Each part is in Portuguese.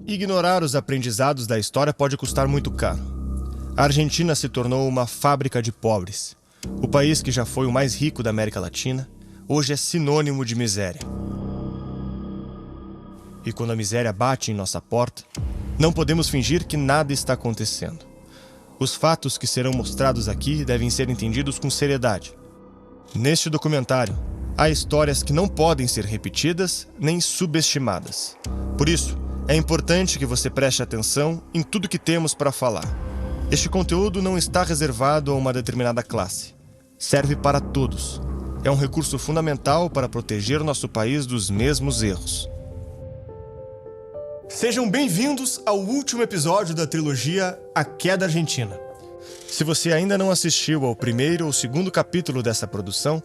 Ignorar os aprendizados da história pode custar muito caro. A Argentina se tornou uma fábrica de pobres. O país que já foi o mais rico da América Latina, hoje é sinônimo de miséria. E quando a miséria bate em nossa porta, não podemos fingir que nada está acontecendo. Os fatos que serão mostrados aqui devem ser entendidos com seriedade. Neste documentário, há histórias que não podem ser repetidas nem subestimadas. Por isso, é importante que você preste atenção em tudo que temos para falar. Este conteúdo não está reservado a uma determinada classe. Serve para todos. É um recurso fundamental para proteger nosso país dos mesmos erros. Sejam bem-vindos ao último episódio da trilogia A Queda Argentina. Se você ainda não assistiu ao primeiro ou segundo capítulo dessa produção,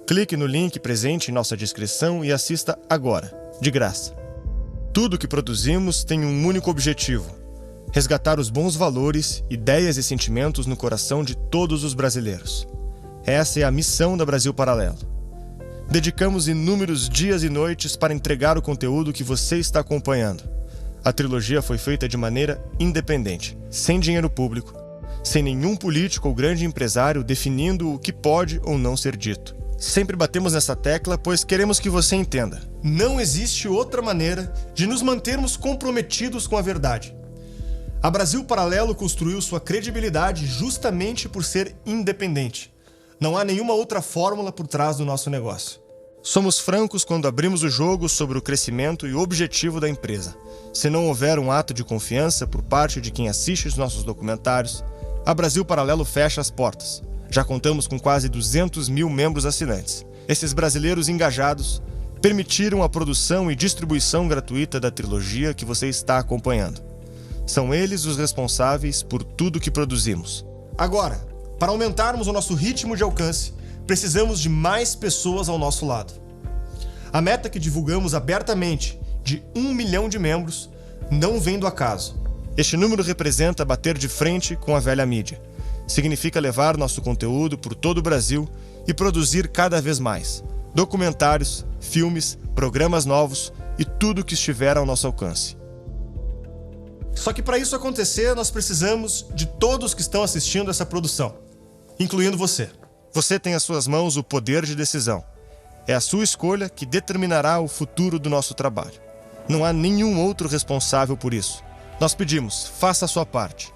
clique no link presente em nossa descrição e assista agora, de graça. Tudo que produzimos tem um único objetivo: resgatar os bons valores, ideias e sentimentos no coração de todos os brasileiros. Essa é a missão da Brasil Paralelo. Dedicamos inúmeros dias e noites para entregar o conteúdo que você está acompanhando. A trilogia foi feita de maneira independente, sem dinheiro público, sem nenhum político ou grande empresário definindo o que pode ou não ser dito. Sempre batemos nessa tecla, pois queremos que você entenda: não existe outra maneira de nos mantermos comprometidos com a verdade. A Brasil Paralelo construiu sua credibilidade justamente por ser independente. Não há nenhuma outra fórmula por trás do nosso negócio. Somos francos quando abrimos o jogo sobre o crescimento e objetivo da empresa. Se não houver um ato de confiança por parte de quem assiste os nossos documentários, a Brasil Paralelo fecha as portas. Já contamos com quase 200 mil membros assinantes. Esses brasileiros engajados permitiram a produção e distribuição gratuita da trilogia que você está acompanhando. São eles os responsáveis por tudo que produzimos. Agora, para aumentarmos o nosso ritmo de alcance, precisamos de mais pessoas ao nosso lado. A meta que divulgamos abertamente, de 1 milhão de membros, não vem do acaso. Este número representa bater de frente com a velha mídia. Significa levar nosso conteúdo por todo o Brasil e produzir cada vez mais documentários, filmes, programas novos e tudo que estiver ao nosso alcance. Só que para isso acontecer, nós precisamos de todos que estão assistindo essa produção, incluindo você. Você tem às suas mãos o poder de decisão. É a sua escolha que determinará o futuro do nosso trabalho. Não há nenhum outro responsável por isso. Nós pedimos, faça a sua parte.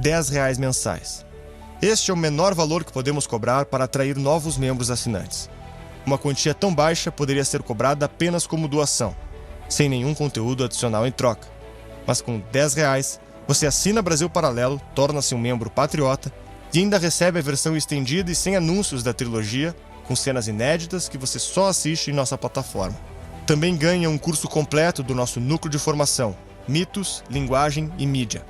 R$10 mensais. Este é o menor valor que podemos cobrar para atrair novos membros assinantes. Uma quantia tão baixa poderia ser cobrada apenas como doação, sem nenhum conteúdo adicional em troca. Mas com R$10, você assina Brasil Paralelo, torna-se um membro patriota e ainda recebe a versão estendida e sem anúncios da trilogia, com cenas inéditas que você só assiste em nossa plataforma. Também ganha um curso completo do nosso núcleo de formação, Mitos, Linguagem e Mídia.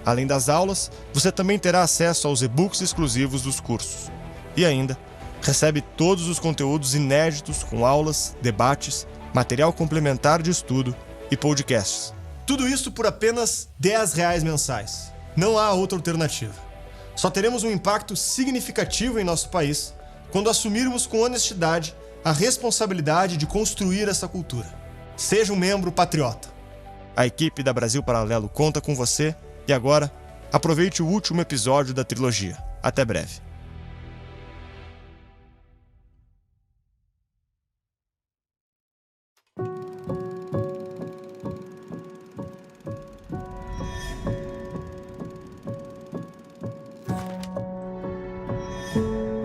Além das aulas, você também terá acesso aos e-books exclusivos dos cursos. E ainda, recebe todos os conteúdos inéditos com aulas, debates, material complementar de estudo e podcasts. Tudo isso por apenas R$10 mensais. Não há outra alternativa. Só teremos um impacto significativo em nosso país quando assumirmos com honestidade a responsabilidade de construir essa cultura. Seja um membro patriota. A equipe da Brasil Paralelo conta com você. E agora, aproveite o último episódio da trilogia. Até breve.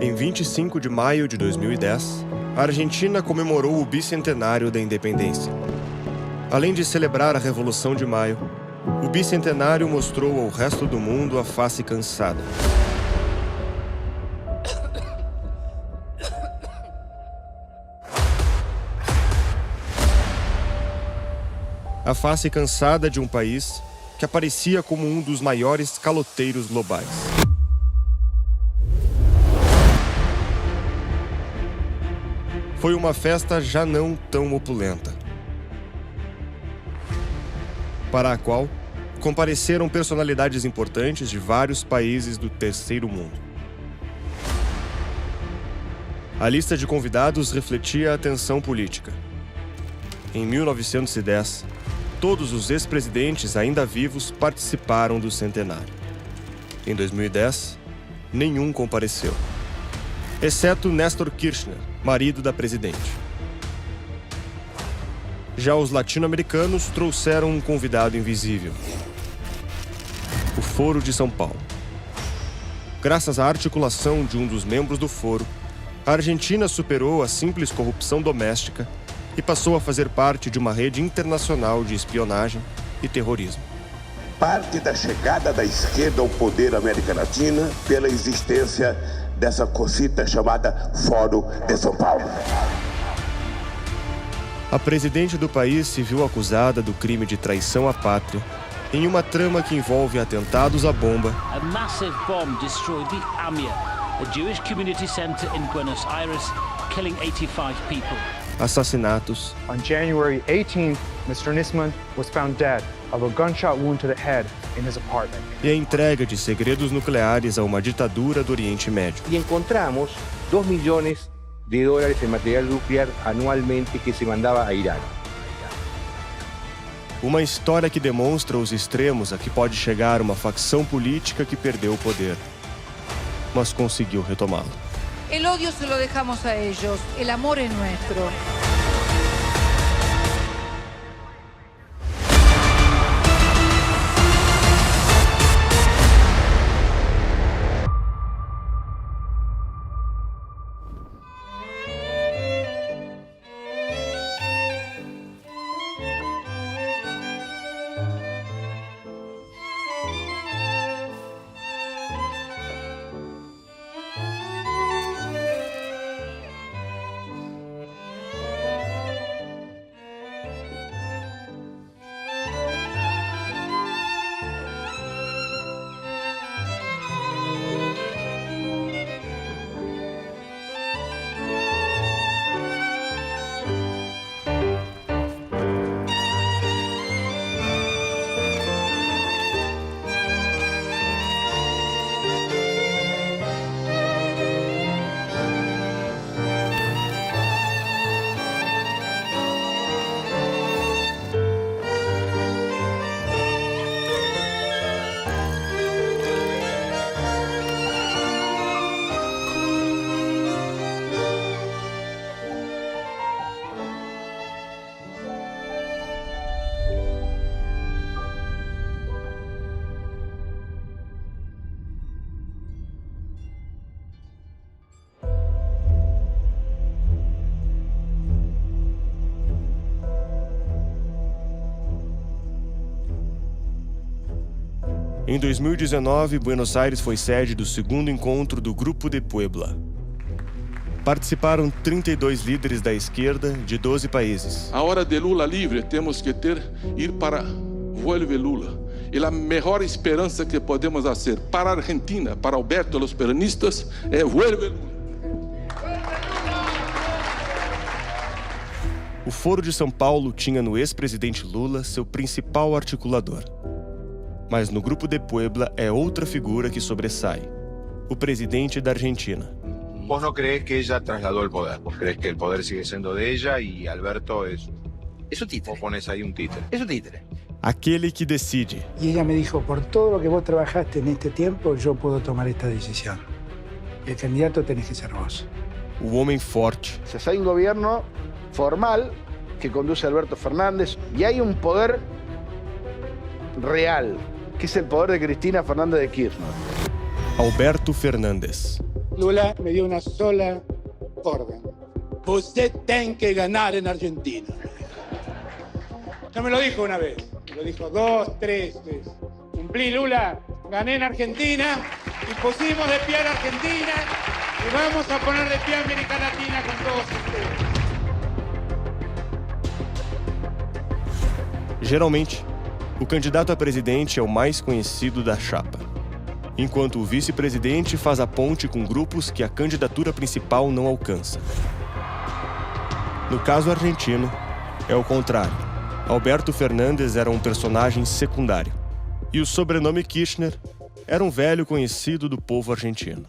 Em 25 de maio de 2010, a Argentina comemorou o bicentenário da independência. Além de celebrar a Revolução de Maio, o bicentenário mostrou ao resto do mundo a face cansada. A face cansada de um país que aparecia como um dos maiores caloteiros globais. Foi uma festa já não tão opulenta, para a qual compareceram personalidades importantes de vários países do terceiro mundo. A lista de convidados refletia a tensão política. Em 1910, todos os ex-presidentes ainda vivos participaram do centenário. Em 2010, nenhum compareceu, exceto Néstor Kirchner, marido da presidente. Já os latino-americanos trouxeram um convidado invisível: o Foro de São Paulo. Graças à articulação de um dos membros do Foro, a Argentina superou a simples corrupção doméstica e passou a fazer parte de uma rede internacional de espionagem e terrorismo. Parte da chegada da esquerda ao poder na América Latina pela existência dessa cosita chamada Foro de São Paulo. A presidente do país se viu acusada do crime de traição à pátria em uma trama que envolve atentados à bomba. A massive bomb destroyed the AMIA, a Jewish community center in Buenos Aires, killing 85 people. Assassinatos. On January 18th, Mr. Nisman was found dead of a gunshot wound to the head in his apartment. E a entrega de segredos nucleares a uma ditadura do Oriente Médio. Y encontramos 2 millones de dólares en material nuclear anualmente que se mandaba a Irán. Uma história que demonstra os extremos a que pode chegar uma facção política que perdeu o poder, mas conseguiu retomá-lo. El odio se lo dejamos a ellos, el amor es nuestro. Em 2019, Buenos Aires foi sede do segundo encontro do Grupo de Puebla. Participaram 32 líderes da esquerda de 12 países. A hora de Lula livre, temos que ir para Vuelve Lula. E a melhor esperança que podemos fazer para a Argentina, para Alberto e os peronistas, é Vuelve Lula. O Foro de São Paulo tinha no ex-presidente Lula seu principal articulador. Mas no Grupo de Puebla é outra figura que sobressai: o presidente da Argentina. Vos no crees que ella trasladó el poder, vos crees que el poder sigue siendo de ella y Alberto es un títere. Vos pones ahí un títere. Es un títere. Aquele que decide. Y ella me dijo, por todo lo que vos trabajaste en este tiempo, yo puedo tomar esta decisión. El candidato tenés que ser vos. O homem forte. Si hay un gobierno formal que conduce a Alberto Fernández y hay un poder real, que es el poder de Cristina Fernández de Kirchner. Alberto Fernández. Lula me dio una sola orden. Usted tiene que ganar en Argentina. No me lo dijo una vez, me lo dijo 2, 3 veces. Cumplí, Lula, gané en Argentina y pusimos de pie a la Argentina y vamos a poner de pie a América Latina con todos ustedes. Geralmente, o candidato a presidente é o mais conhecido da chapa, enquanto o vice-presidente faz a ponte com grupos que a candidatura principal não alcança. No caso argentino, é o contrário. Alberto Fernández era um personagem secundário, e o sobrenome Kirchner era um velho conhecido do povo argentino.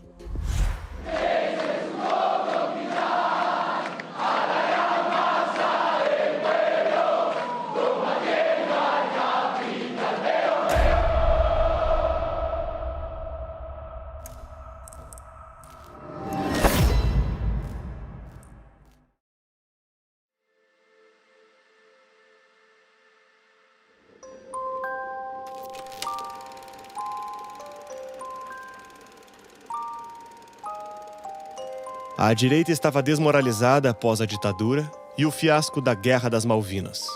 A direita estava desmoralizada após a ditadura e o fiasco da Guerra das Malvinas.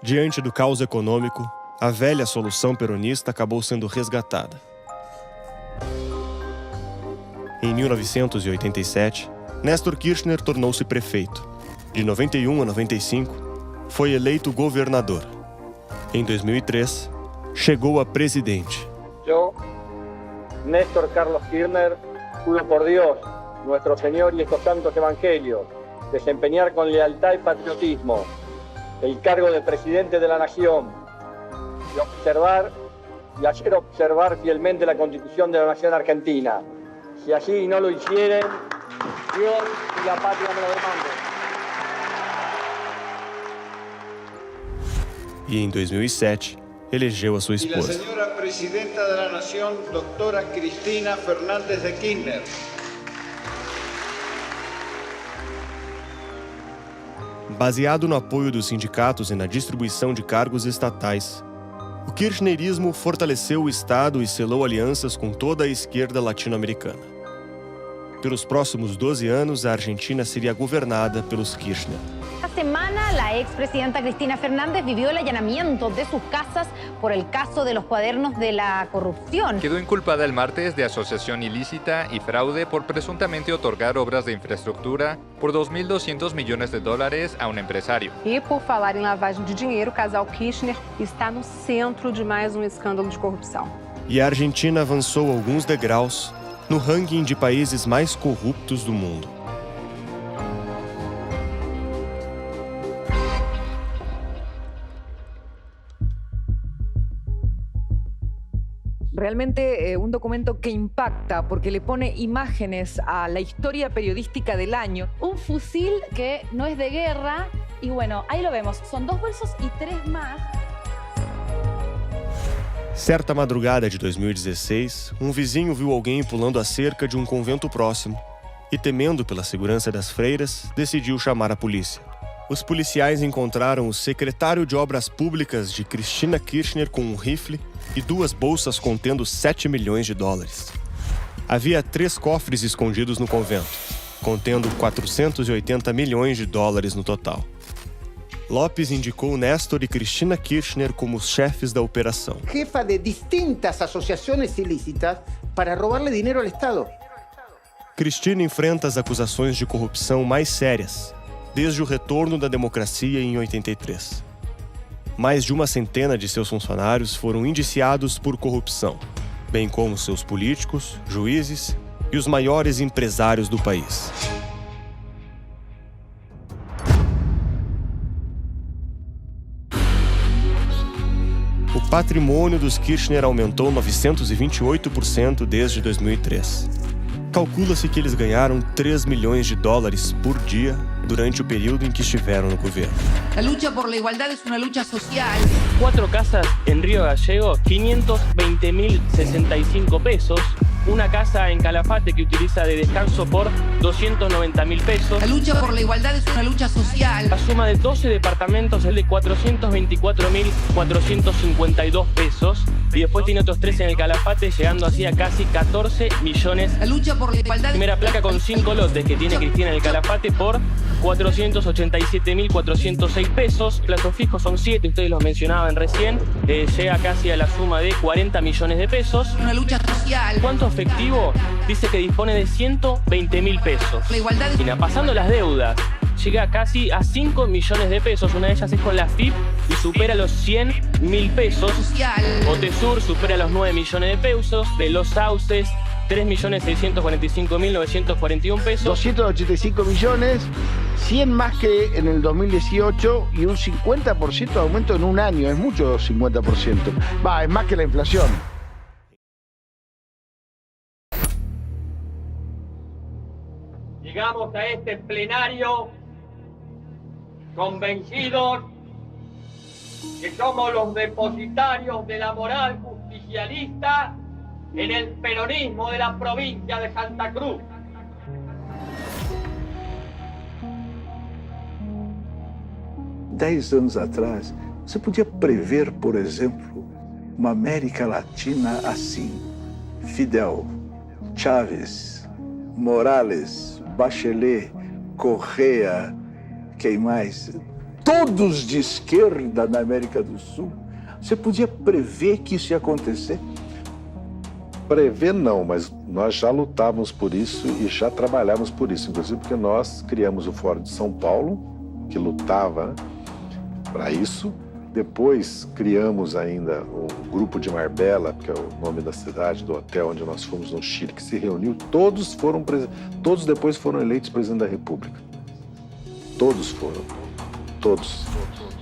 Diante do caos econômico, a velha solução peronista acabou sendo resgatada. Em 1987, Néstor Kirchner tornou-se prefeito. De 91 a 95, foi eleito governador. Em 2003, chegou a presidente. Eu, Néstor Carlos Kirchner, juro por Dios, nuestro Señor y estos santos evangelios, desempeñar con lealtad y patriotismo el cargo de presidente de la nación y observar y hacer observar fielmente la Constitución de la Nación Argentina. Si así no lo hicieren, Dios y la patria me lo demanden. E em 2007, elegeu a sua esposa. E a senhora presidenta da nação, doutora Cristina Fernández de Kirchner. Baseado no apoio dos sindicatos e na distribuição de cargos estatais, o kirchnerismo fortaleceu o Estado e selou alianças com toda a esquerda latino-americana. Pelos próximos 12 anos, a Argentina seria governada pelos Kirchner. Esta semana, la expresidenta Cristina Fernández vivió el allanamiento de sus casas por el caso de los cuadernos de la corrupción. Quedó inculpada el martes de asociación ilícita y fraude por presuntamente otorgar obras de infraestructura por $2.200 millones a um empresário. E por falar em lavagem de dinheiro, o casal Kirchner está no centro de mais escândalo de corrupção. E a Argentina avançou alguns degraus no ranking de países mais corruptos do mundo. Realmente un documento que impacta porque le pone imágenes a la historia periodística del año. Un fusil que no es de guerra y bueno, ahí lo vemos. Son 2 bolsos y 3 más. Certa madrugada de 2016, um vizinho viu alguém pulando a cerca de um convento próximo e, temendo pela segurança das freiras, decidiu chamar a polícia. Os policiais encontraram o secretário de Obras Públicas de Cristina Kirchner com um rifle e 2 bolsas contendo $7 milhões. Havia 3 cofres escondidos no convento, contendo $480 milhões no total. Lopes indicou Néstor e Cristina Kirchner como os chefes da operação. Jefa de distintas asociações ilícitas para roubarle dinheiro ao Estado. Cristina enfrenta as acusações de corrupção mais sérias, desde o retorno da democracia em 83. Mais de 100 de seus funcionários foram indiciados por corrupção, bem como seus políticos, juízes e os maiores empresários do país. O patrimônio dos Kirchner aumentou 928% desde 2003. Calcula-se que eles ganharam $3 milhões por dia durante o período em que estiveram no governo. La lucha por la igualdad es una lucha social. 4 casas en Río Gallego, 520.065 pesos. Una casa en Calafate que utiliza de descanso por 290.000 pesos. La lucha por la igualdad es una lucha social. La suma de 12 departamentos es de 424.452 pesos. Y después tiene otros 3 en el Calafate, llegando así a casi 14 millones. La lucha por la igualdad. Primera placa con 5 lotes que tiene Cristina en el Calafate por 487.406 pesos. Plazos fijos son 7, ustedes los mencionaban recién. Llega casi a la suma de 40 millones de pesos. Una lucha social. ¿Cuánto efectivo? Dice que dispone de 120.000 pesos. La igualdad. Y pasando las deudas, llega casi a 5 millones de pesos. Una de ellas es con la FIP y supera los 100.000 pesos. Otesur supera los 9 millones de pesos. De Los Sauces, 3.645.941 pesos. 285 millones, 100 más que en el 2018 y un 50% de aumento en un año. Es mucho 50%. Es más que la inflación. Llegamos a este plenario convencidos que somos los depositarios de la moral justicialista en el peronismo de la provincia de Santa Cruz. Dez anos atrás, você podia prever, por exemplo, uma América Latina assim, Fidel, Chávez, Morales, Bachelet, Correa, quem mais? Todos de esquerda na América do Sul. Você podia prever que isso ia acontecer? Prever não, mas nós já lutávamos por isso e já trabalhávamos por isso, inclusive porque nós criamos o Fórum de São Paulo, que lutava para isso. Depois criamos ainda o Grupo de Marbella, que é o nome da cidade, do hotel onde nós fomos no Chile, que se reuniu. Todos depois foram eleitos presidente da República. Todos foram. Todos.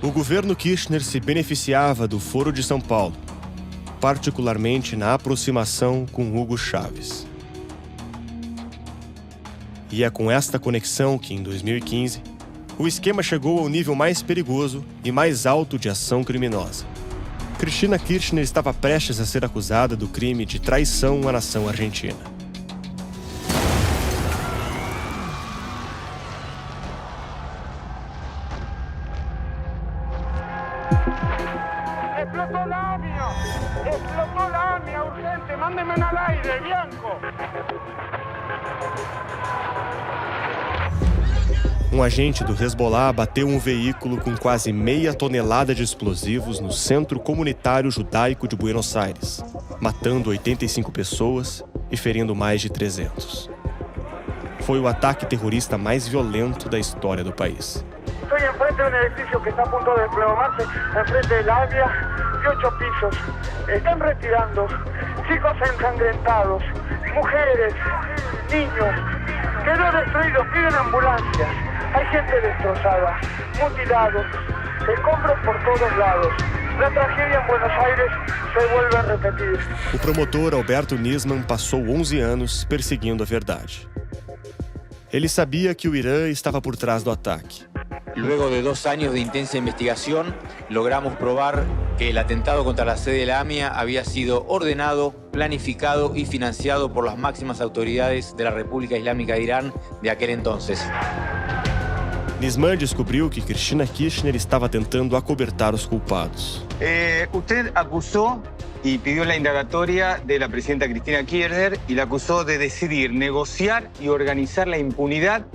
O governo Kirchner se beneficiava do Foro de São Paulo, particularmente na aproximação com Hugo Chávez. E é com esta conexão que, em 2015, o esquema chegou ao nível mais perigoso e mais alto de ação criminosa. Cristina Kirchner estava prestes a ser acusada do crime de traição à nação argentina. Explotó la AMIA, urgente, mándeme al aire, Bianco. Um agente do Hezbollah abateu um veículo com quase meia tonelada de explosivos no Centro Comunitário Judaico de Buenos Aires, matando 85 pessoas e ferindo mais de 300. Foi o ataque terrorista mais violento da história do país. Estoy enfrente de un edificio que está a punto de desplomarse, enfrente de la AMIA, de 8 pisos. Están retirando chicos ensangrentados, mujeres, niños. Quedó destruido, piden ambulancias. Hay gente destrozada, mutilados, escombros por todos lados. La tragedia en Buenos Aires se vuelve a repetir. O promotor Alberto Nisman passou 11 anos perseguindo a verdade. Ele sabia que o Irã estava por trás do ataque. Luego de 2 años de intensa investigación, logramos probar que el atentado contra la sede de la AMIA había sido ordenado, planificado y financiado por las máximas autoridades de la República Islámica de Irán de aquel entonces. Nisman descobriu que Cristina Kirchner estava tentando acobertar os culpados. Usted acusó y pidió la indagatoria de la presidenta Cristina Kirchner y la acusó de decidir, negociar y organizar la impunidad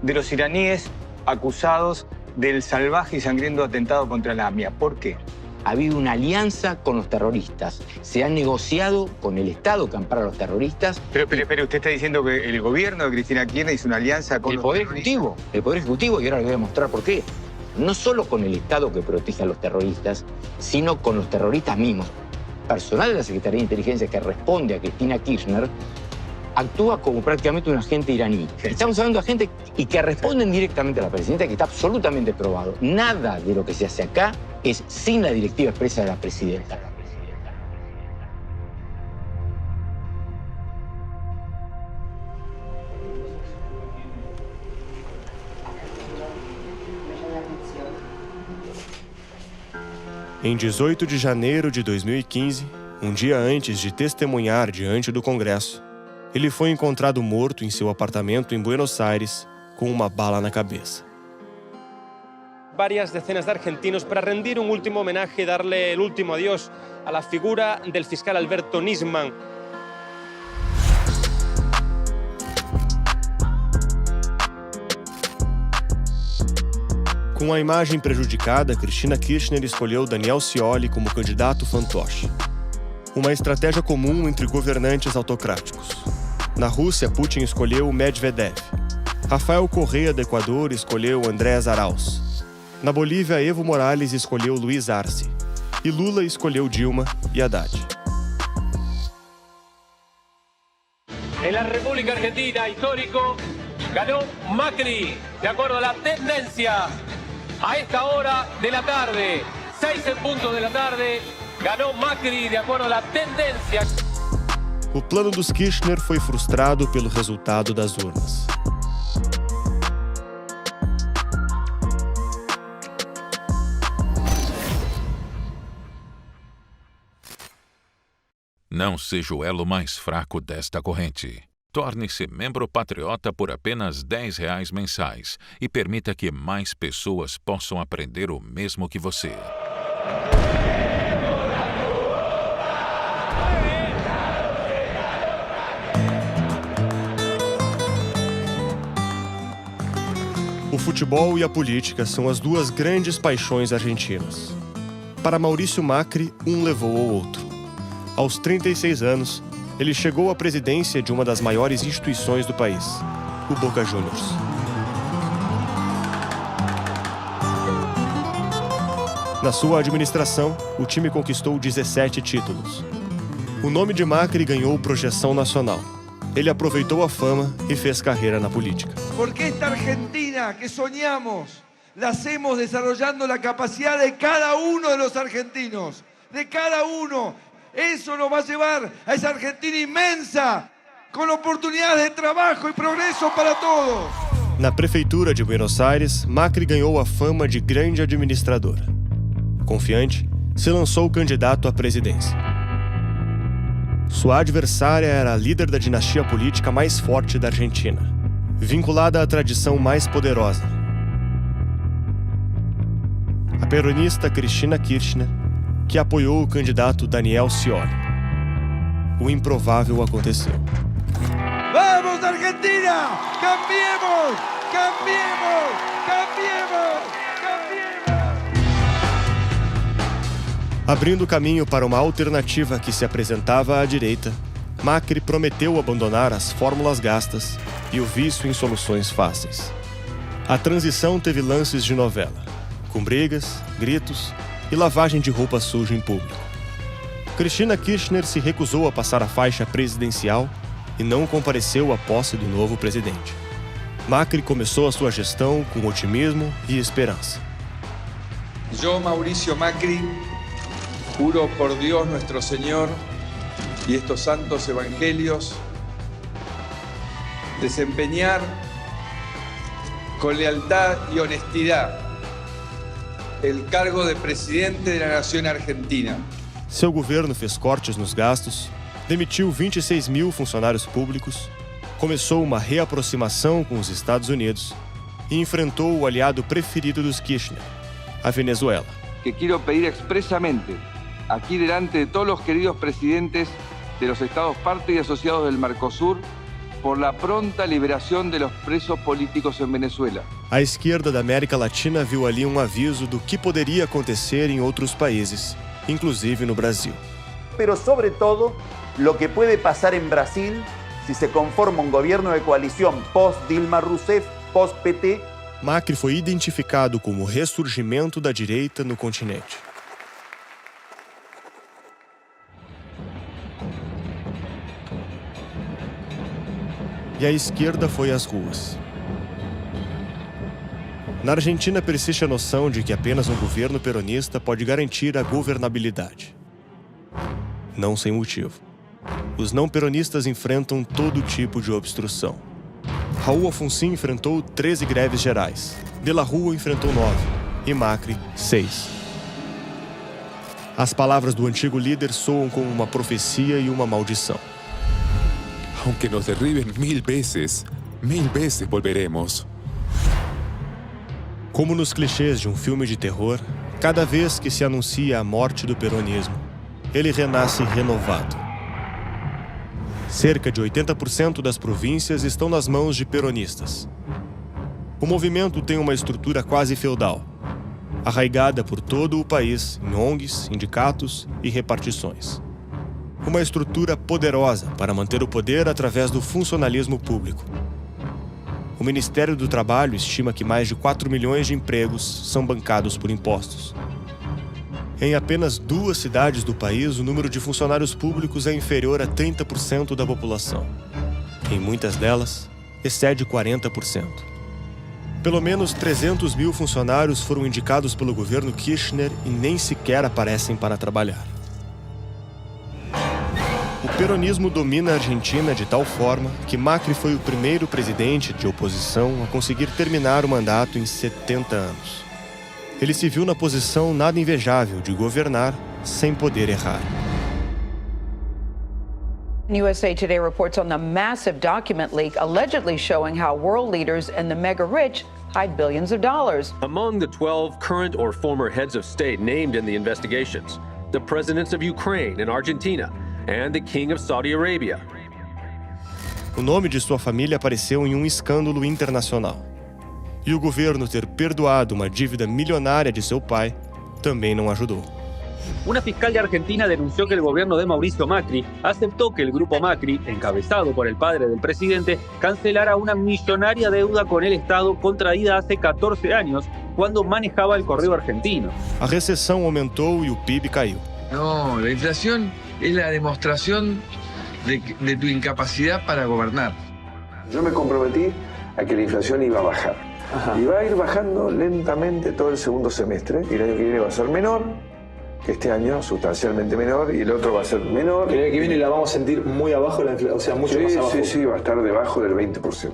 de los iraníes acusados del salvaje y sangriento atentado contra la AMIA. ¿Por qué? Ha habido una alianza con los terroristas. Se ha negociado con el Estado que ampara a los terroristas. Pero usted está diciendo que el gobierno de Cristina Kirchner hizo una alianza con el Poder Ejecutivo. El Poder Ejecutivo, y ahora les voy a mostrar por qué. No solo con el Estado que protege a los terroristas, sino con los terroristas mismos. Personal de la Secretaría de Inteligencia que responde a Cristina Kirchner actúa como prácticamente un agente iraní. Estamos hablando de agentes y que responden directamente a la presidenta, que está absolutamente probado. Nada de lo que se hace acá es sin la directiva expresa de la presidenta. Em 18 de janeiro de 2015, um dia antes de testemunhar diante do Congresso, ele foi encontrado morto em seu apartamento em Buenos Aires com uma bala na cabeça. Varias decenas de argentinos para rendir un último homenaje, darle el último adiós a la figura del fiscal Alberto Nisman. Com a imagem prejudicada, Cristina Kirchner escolheu Daniel Scioli como candidato fantoche. Uma estratégia comum entre governantes autocráticos. Na Rússia, Putin escolheu Medvedev. Rafael Correa, do Equador, escolheu Andrés Arauz. Na Bolívia, Evo Morales escolheu Luiz Arce. E Lula escolheu Dilma e Haddad. En la República Argentina, histórico, ganó Macri, de acuerdo a la tendencia. A esta hora de la tarde, 6 en punto de la tarde, ganó Macri, de acuerdo a la tendencia. O plano dos Kirchner foi frustrado pelo resultado das urnas. Não seja o elo mais fraco desta corrente. Torne-se membro patriota por apenas R$10 mensais e permita que mais pessoas possam aprender o mesmo que você. O futebol e a política são as duas grandes paixões argentinas. Para Maurício Macri, um levou ao outro. Aos 36 anos, ele chegou à presidência de uma das maiores instituições do país, o Boca Juniors. Na sua administração, o time conquistou 17 títulos. O nome de Macri ganhou projeção nacional. Ele aproveitou a fama e fez carreira na política. Porque esta Argentina que soñamos, la hacemos desarrollando la capacidad de cada uno de los argentinos, de cada uno. Eso nos va a llevar a esa Argentina inmensa, con oportunidades de trabajo y progreso para todos. Na prefeitura de Buenos Aires, Macri ganhou a fama de grande administrador. Confiante, se lançou candidato à presidência. Sua adversária era a líder da dinastia política mais forte da Argentina, vinculada à tradição mais poderosa. A peronista Cristina Kirchner, que apoiou o candidato Daniel Scioli. O improvável aconteceu. ¡Vamos, Argentina! ¡Cambiemos! ¡Cambiemos! ¡Cambiemos! Abrindo caminho para uma alternativa que se apresentava à direita, Macri prometeu abandonar as fórmulas gastas e o vício em soluções fáceis. A transição teve lances de novela, com brigas, gritos e lavagem de roupa suja em público. Cristina Kirchner se recusou a passar a faixa presidencial e não compareceu à posse do novo presidente. Macri começou a sua gestão com otimismo e esperança. Yo, Mauricio Macri, juro por Dios nuestro Señor y estos santos evangelios desempeñar con lealtad y honestidad el cargo de presidente de la Nación Argentina. Seu governo fez cortes nos gastos, demitiu 26 mil funcionários públicos, começou uma reaproximação com os Estados Unidos e enfrentou o aliado preferido dos Kirchner, a Venezuela. Que quiero pedir expresamente aquí delante de todos los queridos presidentes de los estados parte y asociados del Mercosur por la pronta liberación de los presos políticos en Venezuela. A esquerda da América Latina viu ali um aviso do que poderia acontecer em outros países, inclusive no Brasil. Pero sobre todo, lo que puede pasar en Brasil si se conforma un gobierno de coalición post-Dilma Rousseff, post-PT. Macri foi identificado como o ressurgimento da direita no continente. E a esquerda foi às ruas. Na Argentina persiste a noção de que apenas um governo peronista pode garantir a governabilidade. Não sem motivo. Os não peronistas enfrentam todo tipo de obstrução. Raul Alfonsín enfrentou 13 greves gerais, De la Rúa enfrentou 9 e Macri 6. As palavras do antigo líder soam como uma profecia e uma maldição. Aunque nos derriben 1000 veces volveremos. Como nos clichês de um filme de terror, cada vez que se anuncia a morte do peronismo, ele renasce renovado. Cerca de 80% das províncias estão nas mãos de peronistas. O movimento tem uma estrutura quase feudal, arraigada por todo o país em ONGs, sindicatos e repartições. Uma estrutura poderosa para manter o poder através do funcionalismo público. O Ministério do Trabalho estima que mais de 4 milhões de empregos são bancados por impostos. Em apenas 2 cidades do país, o número de funcionários públicos é inferior a 30% da população. Em muitas delas, excede 40%. Pelo menos 300 mil funcionários foram indicados pelo governo Kirchner e nem sequer aparecem para trabalhar. O peronismo domina a Argentina de tal forma que Macri foi o primeiro presidente de oposição a conseguir terminar o mandato em 70 anos. Ele se viu na posição nada invejável de governar sem poder errar. USA Today reports on the massive document leak allegedly showing how world leaders and the mega-rich hide billions of dollars. Among the 12 current or former heads of state named in the investigations, the presidents of Ukraine and Argentina and the King of Saudi Arabia. O nome de sua família apareceu em um escândalo internacional. E o governo ter perdoado uma dívida milionária de seu pai também não ajudou. Una fiscal de Argentina denunció que el gobierno de Mauricio Macri aceptó que el grupo Macri, encabezado por el padre del presidente, cancelara una millonaria deuda con el Estado contraída hace 14 años, cuando manejaba el correo argentino. A recessão aumentou e o PIB caiu. No, la inflación es la demostración de tu incapacidad para gobernar. Yo me comprometí a que la inflación iba a bajar. Ajá. Y va a ir bajando lentamente todo el segundo semestre, y el año que viene va a ser menor, que este año sustancialmente menor, y el otro va a ser menor. El año que viene la vamos a sentir muy abajo, o sea, mucho más abajo. Sí, va a estar debajo del 20%.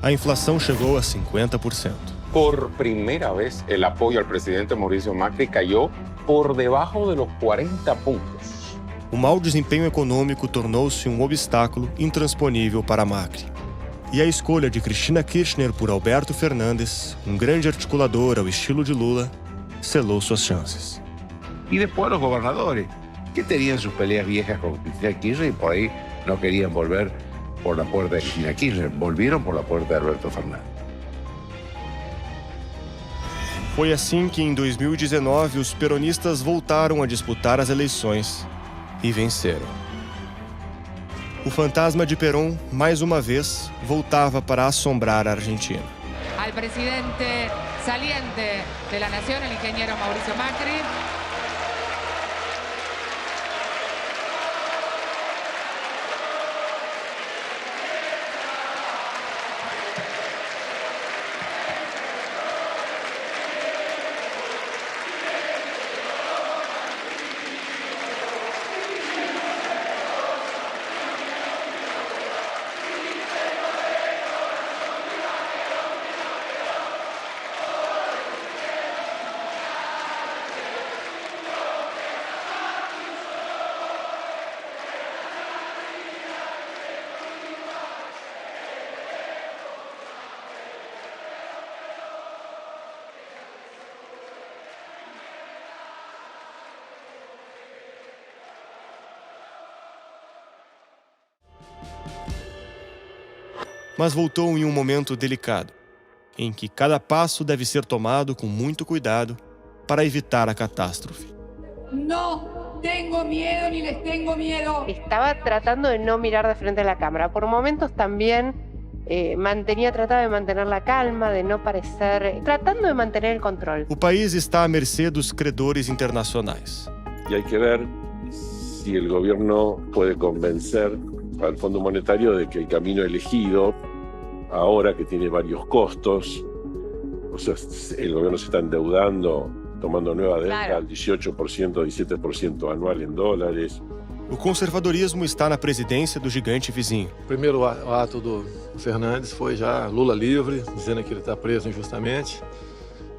A inflação chegou a 50%. Por primera vez, el apoyo al presidente Mauricio Macri cayó por debajo de los 40 puntos. O mau desempenho econômico tornou-se um obstáculo intransponível para Macri. E a escolha de Cristina Kirchner por Alberto Fernandes, um grande articulador ao estilo de Lula, selou suas chances. Y después los gobernadores, que tenían sus peleas viejas con Cristina Kirchner y por ahí no querían volver por la puerta de Cristina Kirchner, volvieron por la puerta de Alberto Fernández. Foi assim que, em 2019, os peronistas voltaram a disputar as eleições e venceram. O fantasma de Perón, mais uma vez, voltava para assombrar a Argentina. Al presidente saliente de la nación, el ingeniero Mauricio Macri. Mas voltou em um momento delicado, em que cada passo deve ser tomado com muito cuidado para evitar a catástrofe. No tengo miedo ni les tengo miedo. Estaba tratando de no mirar de frente a la cámara. Por momentos también trataba de mantener la calma, de no parecer, tratando de mantener el control. O país está à mercê dos credores internacionais. Y hay que ver si el gobierno puede convencer al Fondo Monetario de que el camino elegido, ahora que tiene varios costos, o sea, el gobierno se está endeudando, tomando nueva deuda al 18%, 17% anual em dólares. O conservadorismo está na presidência do gigante vizinho. O primeiro ato do Fernandes foi já Lula livre, dizendo que ele está preso injustamente.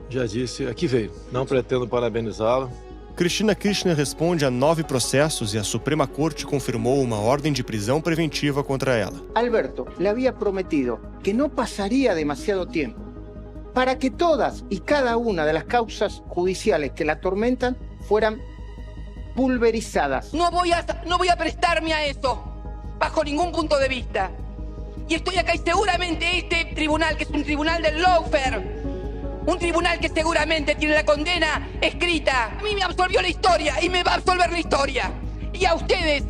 Já disse, aqui veio, não pretendo parabenizá-lo. Cristina Kirchner responde a 9 processos e a Suprema Corte confirmou uma ordem de prisão preventiva contra ela. Alberto le había prometido que no pasaría demasiado tiempo para que todas y cada una de las causas judiciales que la atormentan fueran pulverizadas. No voy a prestarme a eso, bajo ningún punto de vista. Y estoy acá y seguramente este tribunal, que es un tribunal del lawfare, un tribunal que seguramente tiene la condena escrita. A mí me absolvió la historia y me va a absolver la historia. Y a ustedes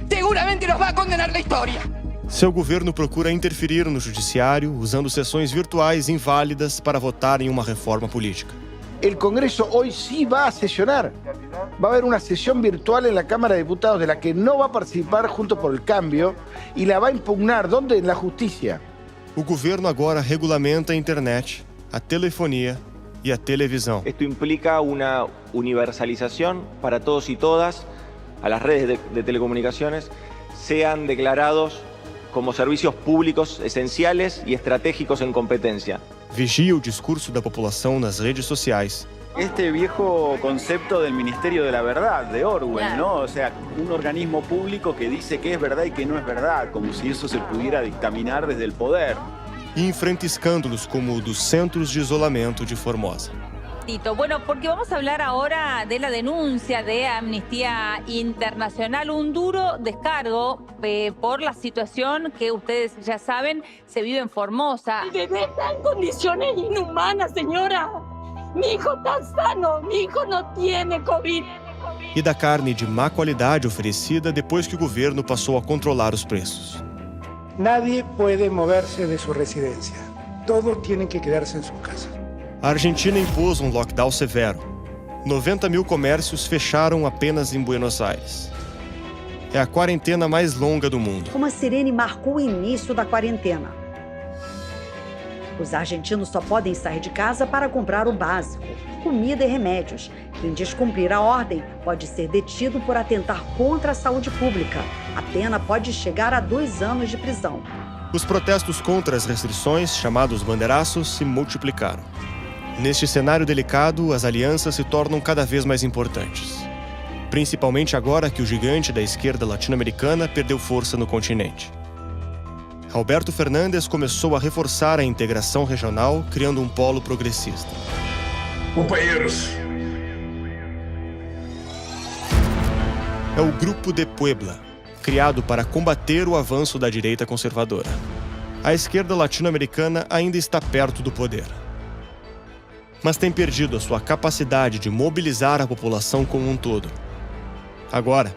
seguramente nos va a condenar la historia. Seu governo procura interferir no judiciário usando sessões virtuais inválidas para votar em uma reforma política. El Congreso hoy sí va a sesionar. Va a haber una sesión virtual en la Cámara de Diputados de la que no va a participar Juntos por el Cambio y la va a impugnar. ¿Dónde? En la justicia. O governo agora regulamenta a internet, a telefonia e a televisão. Esto implica una universalización para todos y todas a las redes de telecomunicaciones, sean declarados como servicios públicos esenciales y estratégicos en competencia. Vigia o discurso da população nas redes sociais. Este viejo concepto del Ministerio de la Verdad, de Orwell, ¿no? O sea, un organismo público que dice qué es verdad y qué no es verdad, como si eso se pudiera dictaminar desde el poder. E enfrenta escândalos como o dos centros de isolamento de Formosa. ratito. Bueno, porque vamos a hablar ahora de la denuncia de Amnistía Internacional, un duro descargo por la situación que ustedes ya saben se vive en Formosa. Mi bebé está en condiciones inhumanas, señora. Mi hijo está sano, mi hijo no tiene COVID. E da carne de má qualidade oferecida depois que o governo passou a controlar os preços. Nadie puede moverse de su residencia. Todos tienen que quedarse en sus casas. A Argentina impôs um lockdown severo. 90 mil comércios fecharam apenas em Buenos Aires. É a quarentena mais longa do mundo. Uma sirene marcou o início da quarentena. Os argentinos só podem sair de casa para comprar o básico, comida e remédios. Quem descumprir a ordem pode ser detido por atentar contra a saúde pública. A pena pode chegar a 2 anos de prisão. Os protestos contra as restrições, chamados bandeiraços, se multiplicaram. Neste cenário delicado, as alianças se tornam cada vez mais importantes. Principalmente agora que o gigante da esquerda latino-americana perdeu força no continente. Alberto Fernandes começou a reforçar a integração regional, criando um polo progressista. Companheiros. É o Grupo de Puebla, criado para combater o avanço da direita conservadora. A esquerda latino-americana ainda está perto do poder, mas tem perdido a sua capacidade de mobilizar a população como um todo. Agora,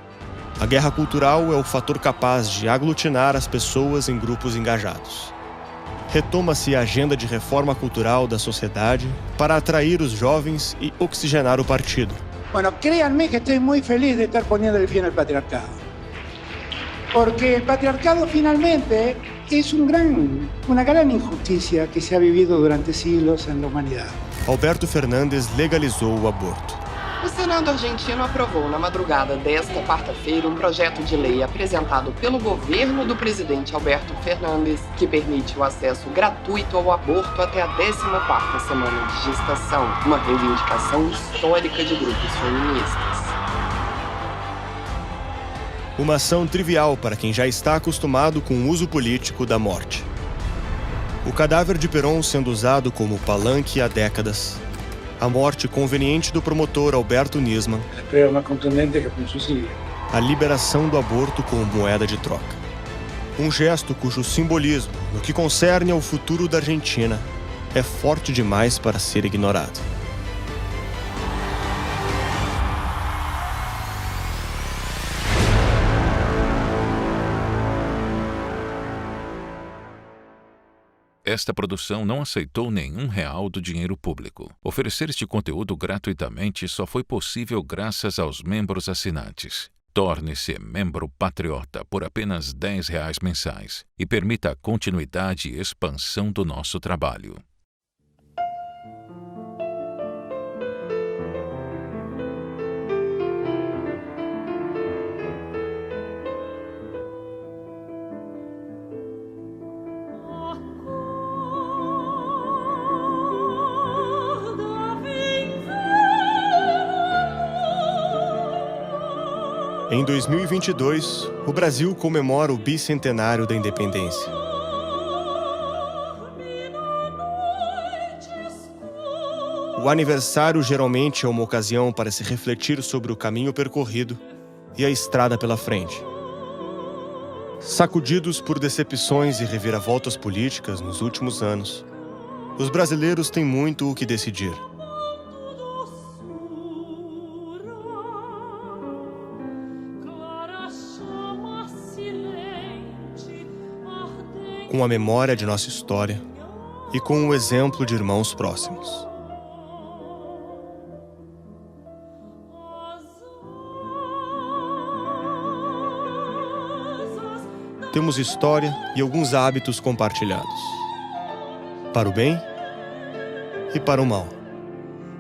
a guerra cultural é o fator capaz de aglutinar as pessoas em grupos engajados. Retoma-se a agenda de reforma cultural da sociedade para atrair os jovens e oxigenar o partido. Bueno, créanme que estoy muy feliz de estar poniendo el fin al patriarcado. Porque el patriarcado finalmente es una gran injusticia que se ha vivido durante siglos en la humanidad. Alberto Fernandes legalizou o aborto. O Senado argentino aprovou na madrugada desta quarta-feira um projeto de lei apresentado pelo governo do presidente Alberto Fernandes que permite o acesso gratuito ao aborto até a 14ª semana de gestação, uma reivindicação histórica de grupos feministas. Uma ação trivial para quem já está acostumado com o uso político da morte. O cadáver de Perón sendo usado como palanque há décadas. A morte conveniente do promotor Alberto Nisman. A liberação do aborto como moeda de troca. Um gesto cujo simbolismo, no que concerne ao futuro da Argentina, é forte demais para ser ignorado. Esta produção não aceitou nenhum real do dinheiro público. Oferecer este conteúdo gratuitamente só foi possível graças aos membros assinantes. Torne-se membro patriota por apenas R$10 mensais e permita a continuidade e expansão do nosso trabalho. Em 2022, o Brasil comemora o bicentenário da independência. O aniversário geralmente é uma ocasião para se refletir sobre o caminho percorrido e a estrada pela frente. Sacudidos por decepções e reviravoltas políticas nos últimos anos, os brasileiros têm muito o que decidir. Com a memória de nossa história e com o exemplo de irmãos próximos. Temos história e alguns hábitos compartilhados, para o bem e para o mal.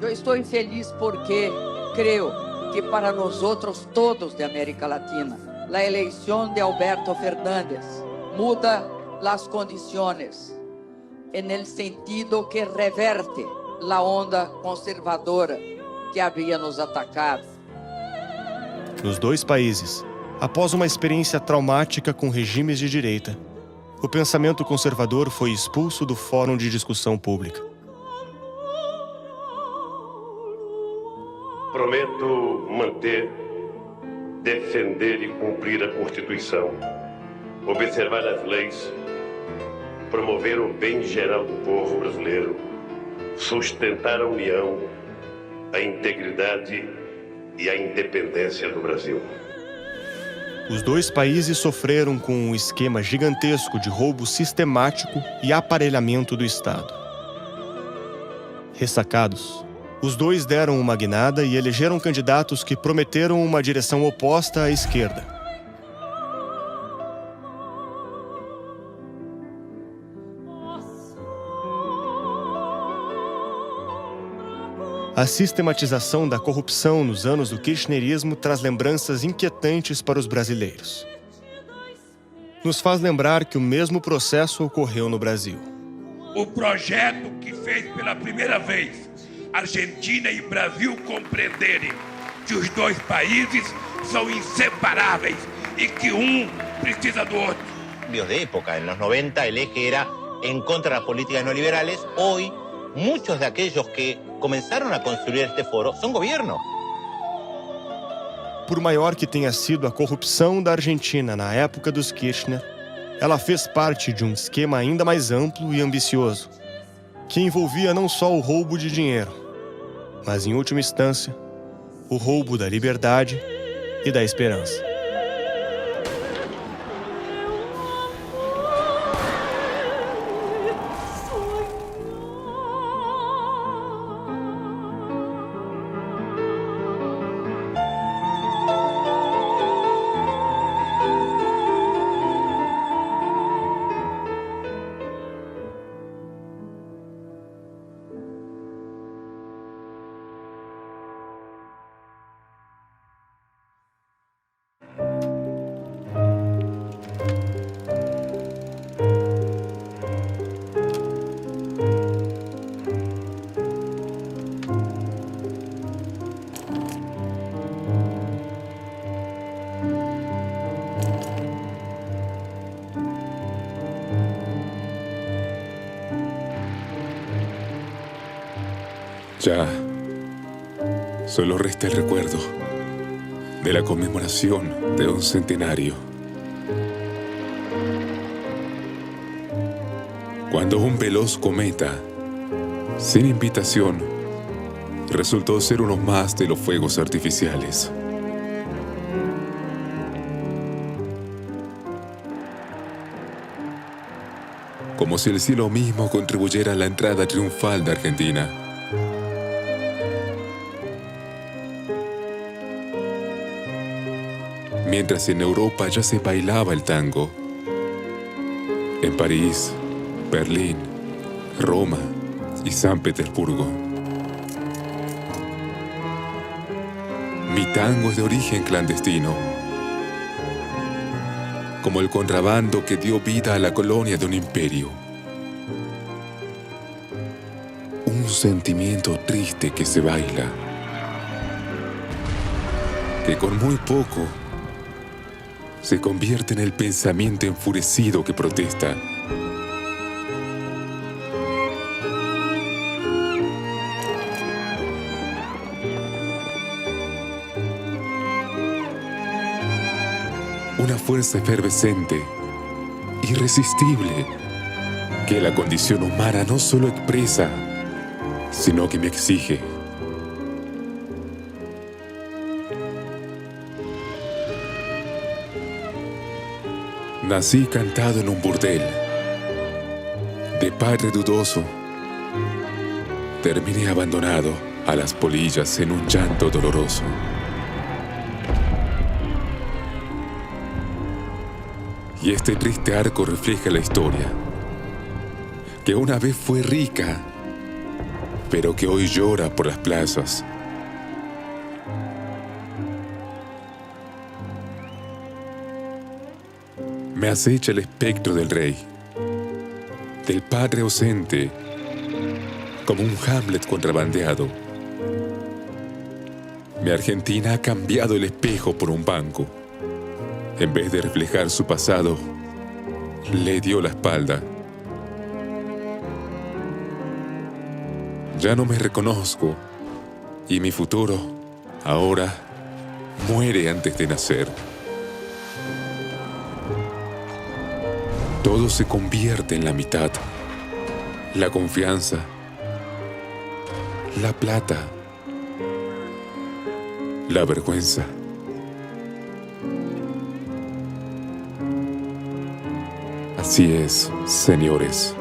Eu estou feliz porque creio que para nós outros todos de América Latina, a eleição de Alberto Fernandes muda las condiciones en el sentido que reverte la onda conservadora que havia nos atacado. Nos dois países, após uma experiência traumática com regimes de direita, o pensamento conservador foi expulso do fórum de discussão pública. Prometo manter, defender e cumprir a Constituição, observar as leis, promover o bem geral do povo brasileiro, sustentar a união, a integridade e a independência do Brasil. Os dois países sofreram com um esquema gigantesco de roubo sistemático e aparelhamento do Estado. Ressacados, os dois deram uma guinada e elegeram candidatos que prometeram uma direção oposta à esquerda. A sistematização da corrupção nos anos do kirchnerismo traz lembranças inquietantes para os brasileiros. Nos faz lembrar que o mesmo processo ocorreu no Brasil. O projeto que fez pela primeira vez Argentina e Brasil compreenderem que os dois países são inseparáveis y que un precisa do otro. Cambios de época. En los 90 el eje era en contra de las políticas neoliberales. Hoy, muchos de aquellos que comenzaron a construir este foro son gobierno. Por maior que tenha sido a corrupção da Argentina na época dos Kirchner, ela fez parte de um esquema ainda mais amplo e ambicioso, que envolvia não só o roubo de dinheiro, mas, em última instância, o roubo da liberdade e da esperança. Ya solo resta el recuerdo de la conmemoración de un centenario. Cuando un veloz cometa, sin invitación, resultó ser uno más de los fuegos artificiales. Como si el cielo mismo contribuyera a la entrada triunfal de Argentina. Mientras en Europa ya se bailaba el tango, en París, Berlín, Roma y San Petersburgo. Mi tango es de origen clandestino, como el contrabando que dio vida a la colonia de un imperio. Un sentimiento triste que se baila, que con muy poco se convierte en el pensamiento enfurecido que protesta. Una fuerza efervescente, irresistible, que la condición humana no solo expresa, sino que me exige. Nací cantado en un burdel, de padre dudoso. Terminé abandonado a las polillas en un llanto doloroso. Y este triste arco refleja la historia, que una vez fue rica, pero que hoy llora por las plazas. Me acecha el espectro del rey, del padre ausente, como un Hamlet contrabandeado. Mi Argentina ha cambiado el espejo por un banco. En vez de reflejar su pasado, le dio la espalda. Ya no me reconozco y mi futuro ahora muere antes de nacer. Todo se convierte en la mitad. La confianza, la plata, la vergüenza. Así es, señores.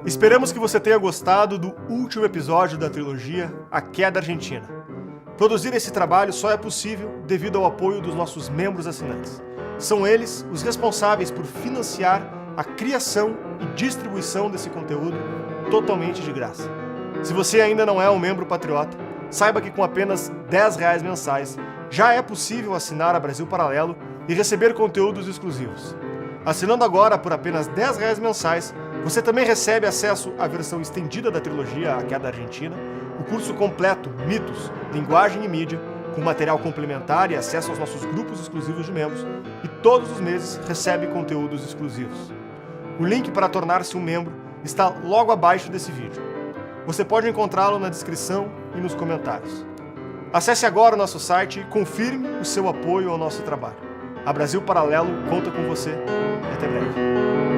Esperamos que você tenha gostado do último episódio da trilogia A Queda Argentina. Produzir esse trabalho só é possível devido ao apoio dos nossos membros assinantes. São eles os responsáveis por financiar a criação e distribuição desse conteúdo totalmente de graça. Se você ainda não é um membro patriota, saiba que com apenas R$10 mensais já é possível assinar a Brasil Paralelo e receber conteúdos exclusivos. Assinando agora por apenas R$10 mensais, você também recebe acesso à versão estendida da trilogia A Queda Argentina, o curso completo Mitos, Linguagem e Mídia, com material complementar e acesso aos nossos grupos exclusivos de membros, e todos os meses recebe conteúdos exclusivos. O link para tornar-se um membro está logo abaixo desse vídeo. Você pode encontrá-lo na descrição e nos comentários. Acesse agora o nosso site e confirme o seu apoio ao nosso trabalho. A Brasil Paralelo conta com você. Até breve.